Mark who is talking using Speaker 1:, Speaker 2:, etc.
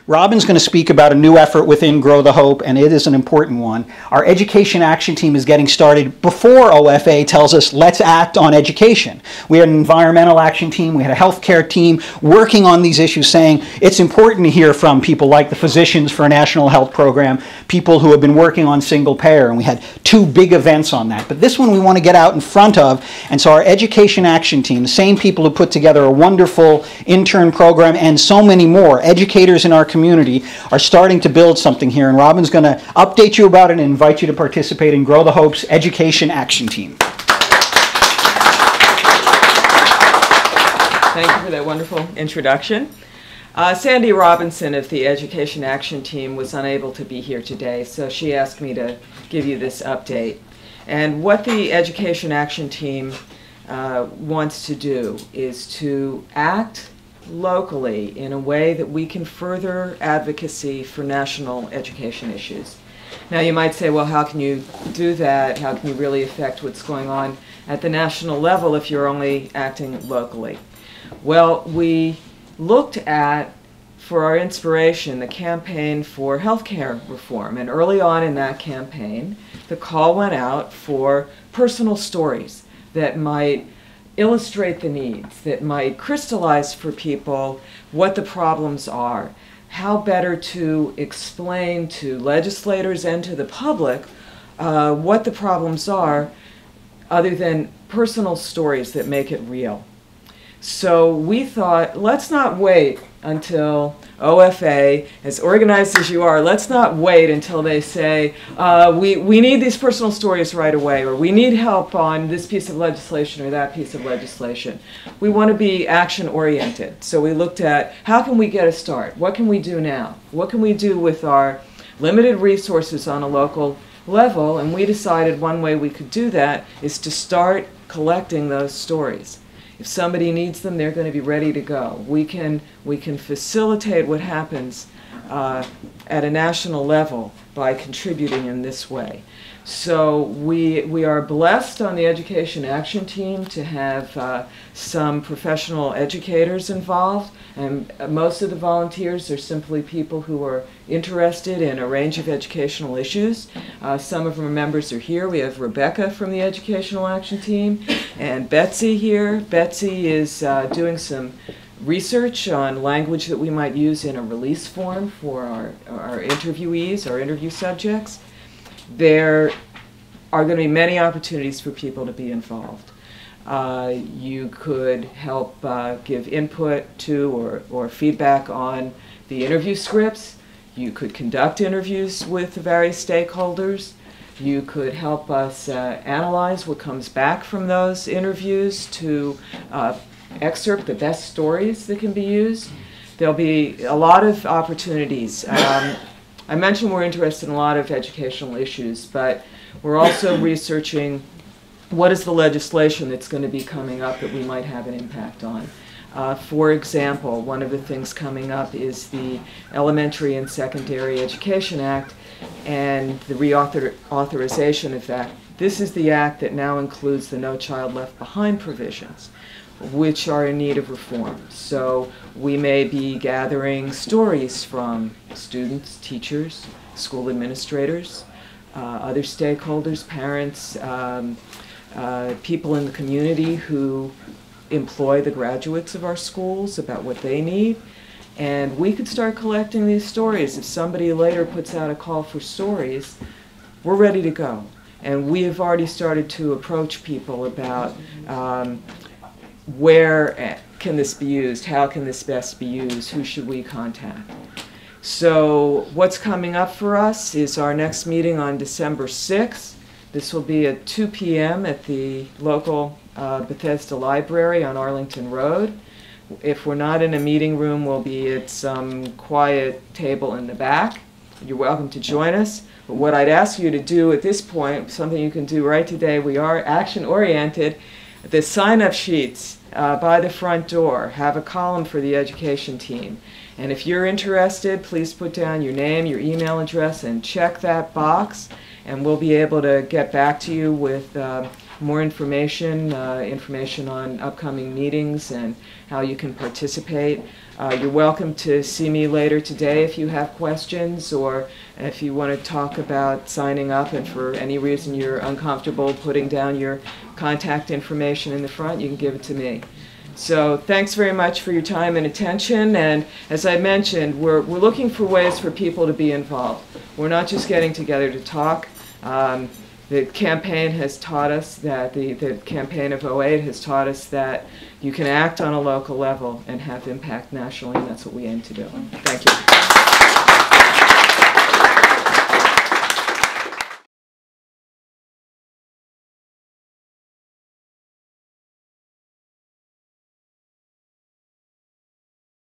Speaker 1: Robin's going to speak about a new effort within Grow the Hope, and it is an important one. Our Education Action Team is getting started before OFA tells us, let's act on education. We had an environmental action team, we had a healthcare team working on these issues, saying it's important to hear from people like the Physicians for a National Health Program, people who have been working on single payer, and we had 2 big events on that. But this one we want to get out in front of, and so our Education Action Team, the same people who put together a wonderful intern program and so many more, educators in our community, are starting to build something here, and Robin's going to update you about it and invite you to participate in Grow the Hope's Education Action Team.
Speaker 2: Thank you for that wonderful introduction. Sandy Robinson of the Education Action Team was unable to be here today, so she asked me to give you this update. And what the Education Action Team wants to do is to act locally in a way that we can further advocacy for national education issues. Now you might say, well, how can you do that? How can you really affect what's going on at the national level if you're only acting locally? Well, we looked at, for our inspiration, the campaign for healthcare reform, and early on in that campaign the call went out for personal stories that might illustrate the needs, that might crystallize for people what the problems are, how better to explain to legislators and to the public what the problems are, other than personal stories that make it real. So we thought, let's not wait until OFA, as organized as you are, let's not wait until they say, we need these personal stories right away, or we need help on this piece of legislation or that piece of legislation. We want to be action-oriented. So we looked at, how can we get a start? What can we do now? What can we do with our limited resources on a local level? And we decided one way we could do that is to start collecting those stories. If somebody needs them, they're going to be ready to go. We can facilitate what happens at a national level by contributing in this way. So we are blessed on the Education Action Team to have some professional educators involved, and most of the volunteers are simply people who are interested in a range of educational issues. Some of our members are here. We have Rebecca from the Educational Action Team and Betsy here. Betsy is doing some research on language that we might use in a release form for our interviewees, our interview subjects. There are going to be many opportunities for people to be involved. You could help give input to or feedback on the interview scripts. You could conduct interviews with the various stakeholders. You could help us analyze what comes back from those interviews to excerpt the best stories that can be used. There'll be a lot of opportunities. I mentioned we're interested in a lot of educational issues, but we're also researching what is the legislation that's going to be coming up that we might have an impact on. For example, one of the things coming up is the Elementary and Secondary Education Act and the reauthorization of that. This is the act that now includes the No Child Left Behind provisions, which are in need of reform. So we may be gathering stories from students, teachers, school administrators, other stakeholders, parents, people in the community who employ the graduates of our schools about what they need. And we could start collecting these stories. If somebody later puts out a call for stories, we're ready to go. And we have already started to approach people about where can this be used, how can this best be used, who should we contact. So what's coming up for us is our next meeting on December 6th. This will be at 2 p.m. at the local Bethesda Library on Arlington Road. If we're not in a meeting room, we'll be at some quiet table in the back. You're welcome to join us. But what I'd ask you to do at this point, something you can do right today, we are action-oriented. The sign-up sheets by the front door have a column for the education team. And if you're interested, please put down your name, your email address, and check that box. And we'll be able to get back to you with more information, information on upcoming meetings and how you can participate. You're welcome to see me later today if you have questions, or if you want to talk about signing up and for any reason you're uncomfortable putting down your contact information in the front, you can give it to me. So thanks very much for your time and attention, and as I mentioned, we're looking for ways for people to be involved. We're not just getting together to talk. The campaign has taught us that, the campaign of '08 has taught us that you can act on a local level and have impact nationally, and that's what we aim to do. Thank you.